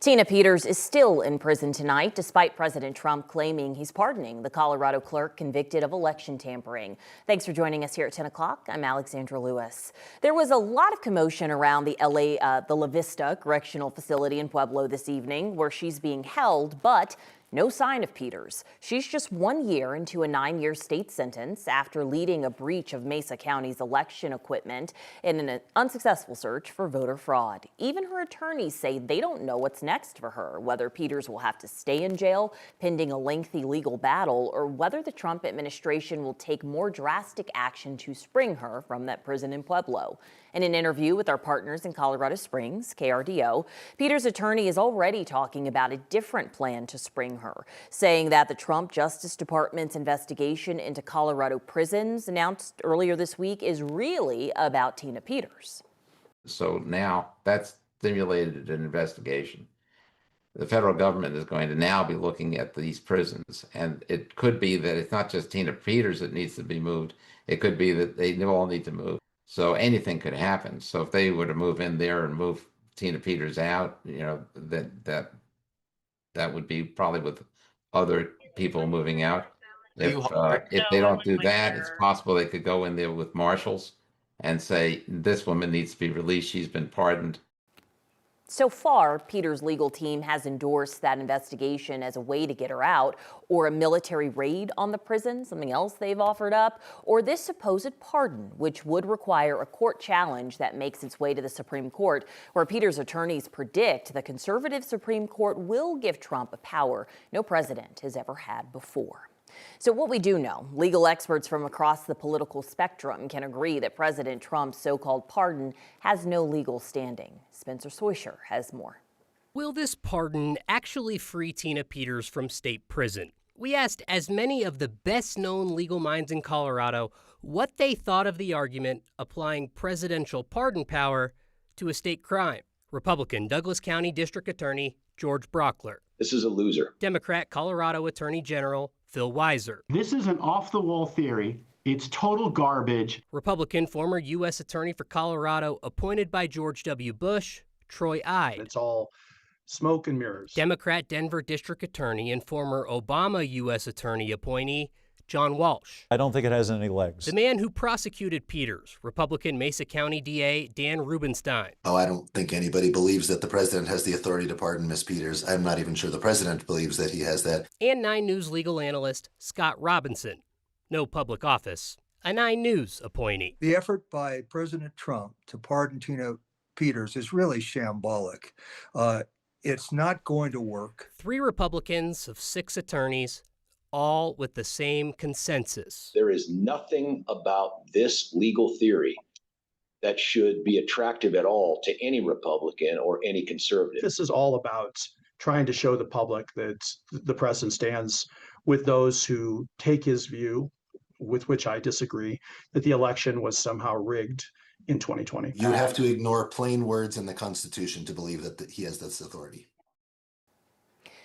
Tina Peters is still in prison tonight, despite President Trump claiming he's pardoning the Colorado clerk convicted of election tampering. Thanks for joining us here at 10 o'clock. I'm Alexandra Lewis. There was a lot of commotion around the La Vista Correctional Facility in Pueblo this evening, where she's being held, but no sign of Peters. She's just 1 year into a 9-year state sentence after leading a breach of Mesa County's election equipment in an unsuccessful search for voter fraud. Even her attorneys say they don't know what's next for her, whether Peters will have to stay in jail pending a lengthy legal battle, or whether the Trump administration will take more drastic action to spring her from that prison in Pueblo. In an interview with our partners in Colorado Springs, KRDO, Peters' attorney is already talking about a different plan to spring her, saying that the Trump Justice Department's investigation into Colorado prisons announced earlier this week is really about Tina Peters. So now that's stimulated an investigation. The federal government is going to now be looking at these prisons, and it could be that it's not just Tina Peters that needs to be moved. It could be that they all need to move. So anything could happen. So if they were to move in there and move Tina Peters out, that would be probably with other people moving out. If they don't do that, it's possible they could go in there with marshals and say, this woman needs to be released. She's been pardoned. So far, Peters' legal team has endorsed that investigation as a way to get her out, or a military raid on the prison, something else they've offered up, or this supposed pardon, which would require a court challenge that makes its way to the Supreme Court, where Peters' attorneys predict the conservative Supreme Court will give Trump a power no president has ever had before. So what we do know, legal experts from across the political spectrum can agree that President Trump's so-called pardon has no legal standing. Spencer Soischer has more. Will this pardon actually free Tina Peters from state prison? We asked as many of the best-known legal minds in Colorado what they thought of the argument applying presidential pardon power to a state crime. Republican Douglas County District Attorney George Brockler. This is a loser. Democrat Colorado Attorney General Phil Weiser. This is an off-the-wall theory. It's total garbage. Republican former U.S. Attorney for Colorado appointed by George W. Bush, Troy Ide. It's all smoke and mirrors. Democrat Denver District Attorney and former Obama U.S. Attorney appointee John Walsh. I don't think it has any legs. The man who prosecuted Peters, Republican Mesa County DA Dan Rubenstein. Oh, I don't think anybody believes that the president has the authority to pardon Miss Peters. I'm not even sure the president believes that he has that. And 9 News legal analyst Scott Robinson. No public office. A 9 News appointee. The effort by President Trump to pardon Tina Peters is really shambolic. It's not going to work. 3 Republicans of 6 attorneys, all with the same consensus. There is nothing about this legal theory that should be attractive at all to any Republican or any conservative. This is all about trying to show the public that the president stands with those who take his view, with which I disagree, that the election was somehow rigged in 2020. You have to ignore plain words in the Constitution to believe that he has this authority.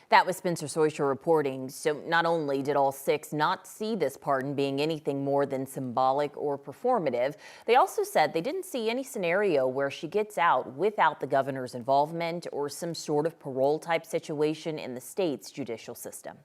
That was Spencer Soischer reporting. So not only did all 6 not see this pardon being anything more than symbolic or performative, they also said they didn't see any scenario where she gets out without the governor's involvement or some sort of parole type situation in the state's judicial system.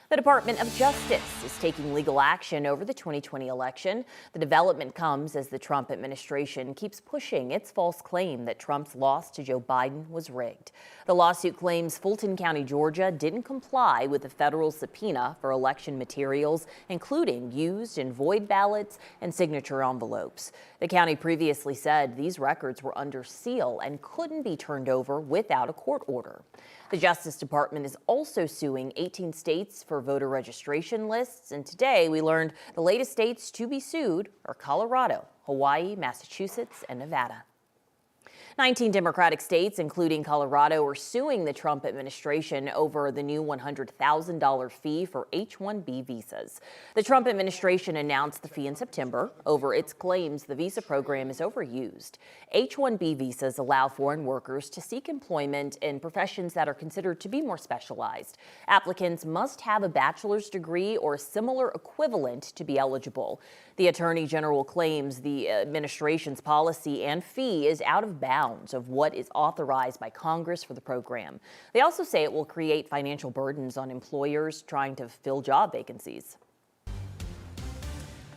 The Department of Justice is taking legal action over the 2020 election. The development comes as the Trump administration keeps pushing its false claim that Trump's loss to Joe Biden was rigged. The lawsuit claims Fulton County, Georgia, didn't comply with the federal subpoena for election materials, including used and void ballots and signature envelopes. The county previously said these records were under seal and couldn't be turned over without a court order. The Justice Department is also suing 18 states for voter registration lists, and today we learned the latest states to be sued are Colorado, Hawaii, Massachusetts, and Nevada. 19 Democratic states, including Colorado, are suing the Trump administration over the new $100,000 fee for H-1B visas. The Trump administration announced the fee in September over its claims the visa program is overused. H-1B visas allow foreign workers to seek employment in professions that are considered to be more specialized. Applicants must have a bachelor's degree or similar equivalent to be eligible. The Attorney General claims the administration's policy and fee is out of bounds pounds of what is authorized by Congress for the program. They also say it will create financial burdens on employers trying to fill job vacancies.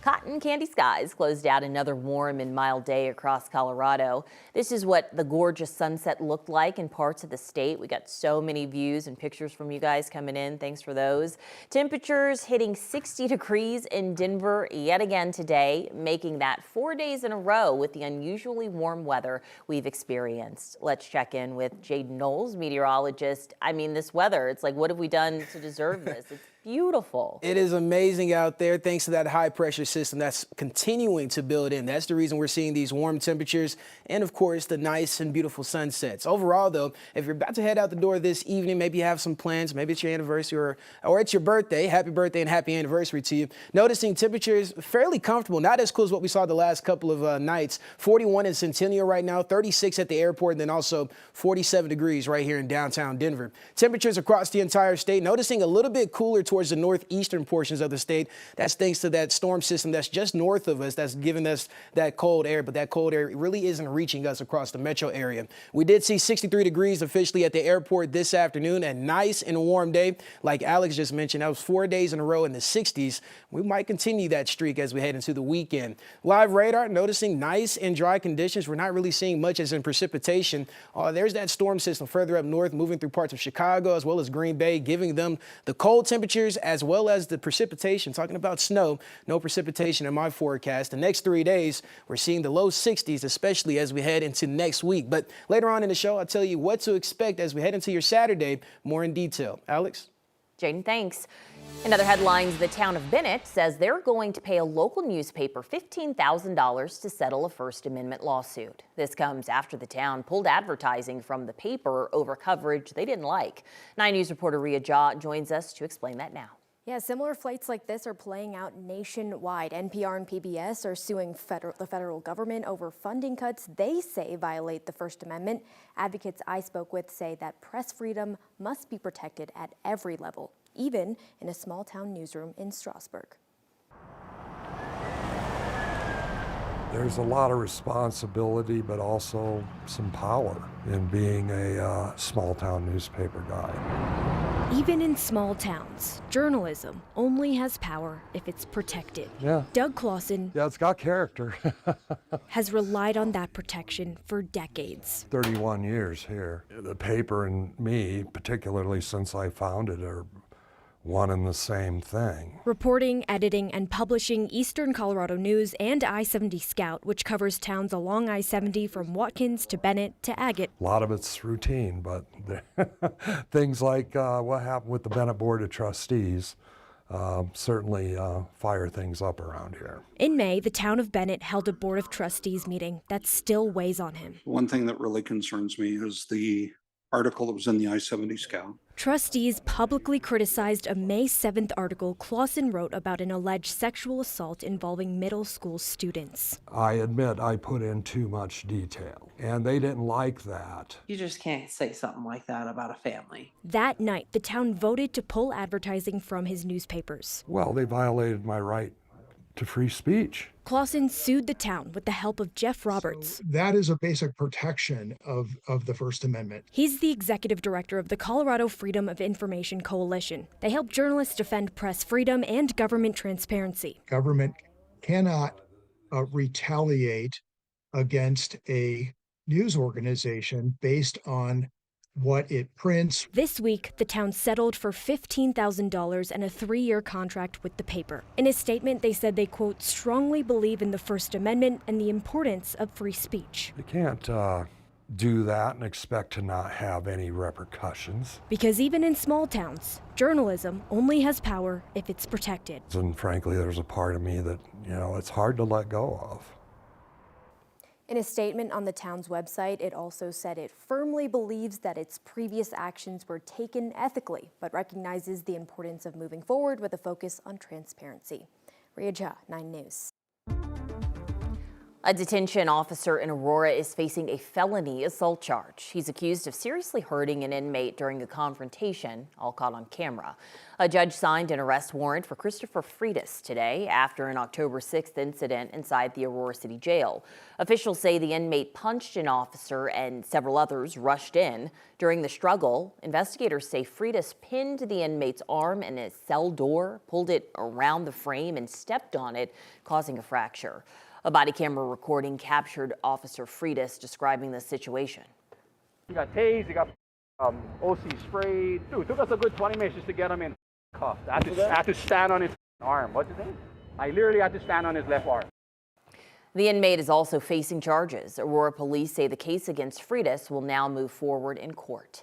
Cotton candy skies closed out another warm and mild day across Colorado. This is what the gorgeous sunset looked like in parts of the state. We got so many views and pictures from you guys coming in. Thanks for those. Temperatures hitting 60 degrees in Denver yet again today, making that 4 days in a row with the unusually warm weather we've experienced. Let's check in with Jaden Knowles, meteorologist. I mean, this weather, it's like, what have we done to deserve this? It's beautiful. It is amazing out there thanks to that high pressure system that's continuing to build in. That's the reason we're seeing these warm temperatures and, of course, the nice and beautiful sunsets. Overall, though, if you're about to head out the door this evening, maybe you have some plans, maybe it's your anniversary or it's your birthday. Happy birthday and happy anniversary to you. Noticing temperatures fairly comfortable, not as cool as what we saw the last couple of nights. 41 in Centennial right now, 36 at the airport, and then also 47 degrees right here in downtown Denver. Temperatures across the entire state, noticing a little bit cooler towards the northeastern portions of the state. That's thanks to that storm system that's just north of us that's giving us that cold air, but that cold air really isn't reaching us across the metro area. We did see 63 degrees officially at the airport this afternoon, a nice and warm day. Like Alex just mentioned, that was 4 days in a row in the 60s. We might continue that streak as we head into the weekend. Live radar noticing nice and dry conditions. We're not really seeing much as in precipitation. There's that storm system further up north moving through parts of Chicago as well as Green Bay, giving them the cold temperatures as well as the precipitation. Talking about snow, no precipitation in my forecast. The next 3 days, we're seeing the low 60s, especially as we head into next week. But later on in the show, I'll tell you what to expect as we head into your Saturday more in detail. Alex? Jaden, thanks. In other headlines, the town of Bennett says they're going to pay a local newspaper $15,000 to settle a First Amendment lawsuit. This comes after the town pulled advertising from the paper over coverage they didn't like. 9 News reporter Ria Jha joins us to explain that now. Yeah, similar flights like this are playing out nationwide. NPR and PBS are suing the federal government over funding cuts they say violate the First Amendment. Advocates I spoke with say that press freedom must be protected at every level, even in a small town newsroom in Strasburg. There's a lot of responsibility, but also some power in being a small town newspaper guy. Even in small towns, journalism only has power if it's protected. Yeah. Doug Clausen Yeah, it's got character. has relied on that protection for decades. 31 years here. The paper and me, particularly since I founded, are one and the same thing. Reporting, editing, and publishing Eastern Colorado news and I-70 Scout, which covers towns along I-70 from Watkins to Bennett to Agate. A lot of it's routine, but things like what happened with the Bennett Board of Trustees certainly fire things up around here. In May, the town of Bennett held a Board of Trustees meeting that still weighs on him. One thing that really concerns me is the article that was in the I-70 Scout. Trustees publicly criticized a May 7th article Clausen wrote about an alleged sexual assault involving middle school students. I admit I put in too much detail, and they didn't like that. You just can't say something like that about a family. That night, the town voted to pull advertising from his newspapers. Well, they violated my right to free speech. Clausen sued the town with the help of Jeff Roberts. So that is a basic protection of the First Amendment. He's the executive director of the Colorado Freedom of Information Coalition. They help journalists defend press freedom and government transparency. Government cannot retaliate against a news organization based on what it prints. This week, the town settled for $15,000 and a 3-year contract with the paper. In a statement, they said they, quote, strongly believe in the First Amendment and the importance of free speech. You can't do that and expect to not have any repercussions. Because even in small towns, journalism only has power if it's protected. And frankly, there's a part of me that, it's hard to let go of. In a statement on the town's website, it also said it firmly believes that its previous actions were taken ethically, but recognizes the importance of moving forward with a focus on transparency. Ria Jha, 9 News. A detention officer in Aurora is facing a felony assault charge. He's accused of seriously hurting an inmate during a confrontation, all caught on camera. A judge signed an arrest warrant for Christopher Freitas today after an October 6th incident inside the Aurora City Jail. Officials say the inmate punched an officer and several others rushed in. During the struggle, investigators say Freitas pinned the inmate's arm in his cell door, pulled it around the frame, and stepped on it, causing a fracture. A body camera recording captured Officer Freitas describing the situation. He got tased, he got OC sprayed. Dude, it took us a good 20 minutes just to get him in cuffs. I had to stand on his arm. What's his name? I literally had to stand on his left arm. The inmate is also facing charges. Aurora police say the case against Freitas will now move forward in court.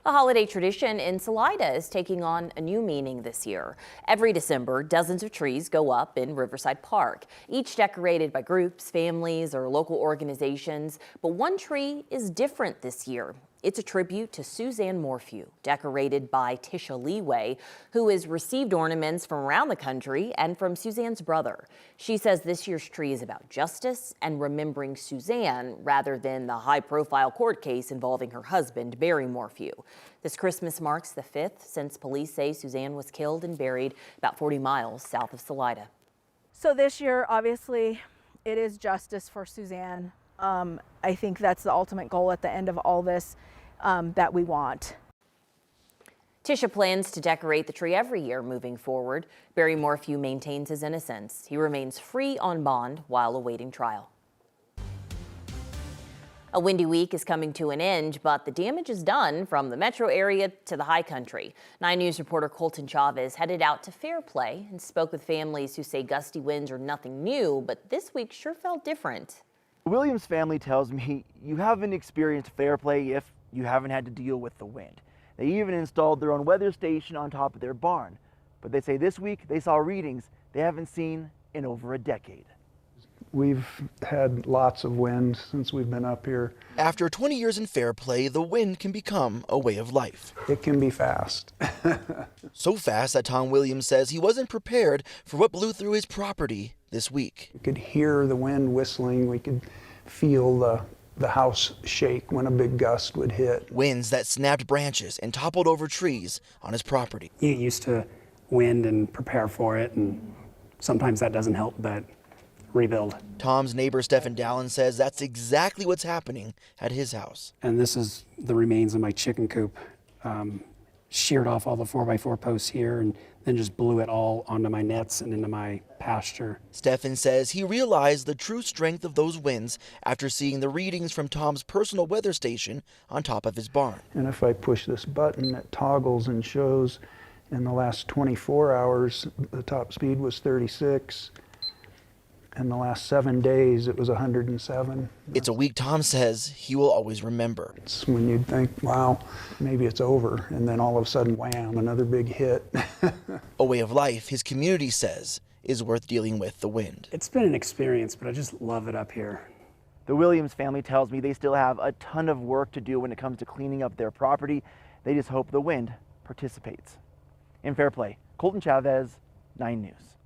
A holiday tradition in Salida is taking on a new meaning this year. Every December, dozens of trees go up in Riverside Park, each decorated by groups, families, or local organizations. But one tree is different this year. It's a tribute to Suzanne Morphew, decorated by Tisha Leeway, who has received ornaments from around the country and from Suzanne's brother. She says this year's tree is about justice and remembering Suzanne rather than the high-profile court case involving her husband, Barry Morphew. This Christmas marks the 5th since police say Suzanne was killed and buried about 40 miles south of Salida. So this year, obviously, it is justice for Suzanne. I think that's the ultimate goal at the end of all this that we want. Tisha plans to decorate the tree every year moving forward. Barry Morphew maintains his innocence. He remains free on bond while awaiting trial. A windy week is coming to an end, but the damage is done from the metro area to the high country. 9 News reporter Colton Chavez headed out to Fairplay and spoke with families who say gusty winds are nothing new, but this week sure felt different. The Williams family tells me you haven't experienced Fairplay if you haven't had to deal with the wind. They even installed their own weather station on top of their barn. But they say this week they saw readings they haven't seen in over a decade. We've had lots of wind since we've been up here. After 20 years in Fairplay, the wind can become a way of life. It can be fast. So fast that Tom Williams says he wasn't prepared for what blew through his property this week. We could hear the wind whistling. We could feel the house shake when a big gust would hit. Winds that snapped branches and toppled over trees on his property. You get used to wind and prepare for it, and sometimes that doesn't help but rebuild. Tom's neighbor Stephen Dallin says that's exactly what's happening at his house. And this is the remains of my chicken coop. Sheared off all the 4x4 posts here and then just blew it all onto my nets and into my pasture. Stephen says he realized the true strength of those winds after seeing the readings from Tom's personal weather station on top of his barn. And if I push this button, it toggles and shows in the last 24 hours, the top speed was 36. In the last 7 days, it was 107. It's a week Tom says he will always remember. It's when you'd think, wow, maybe it's over, and then all of a sudden, wham, another big hit. A way of life his community says is worth dealing with the wind. It's been an experience, but I just love it up here. The Williams family tells me they still have a ton of work to do when it comes to cleaning up their property. They just hope the wind participates. In Fairplay, Colton Chavez, 9 News.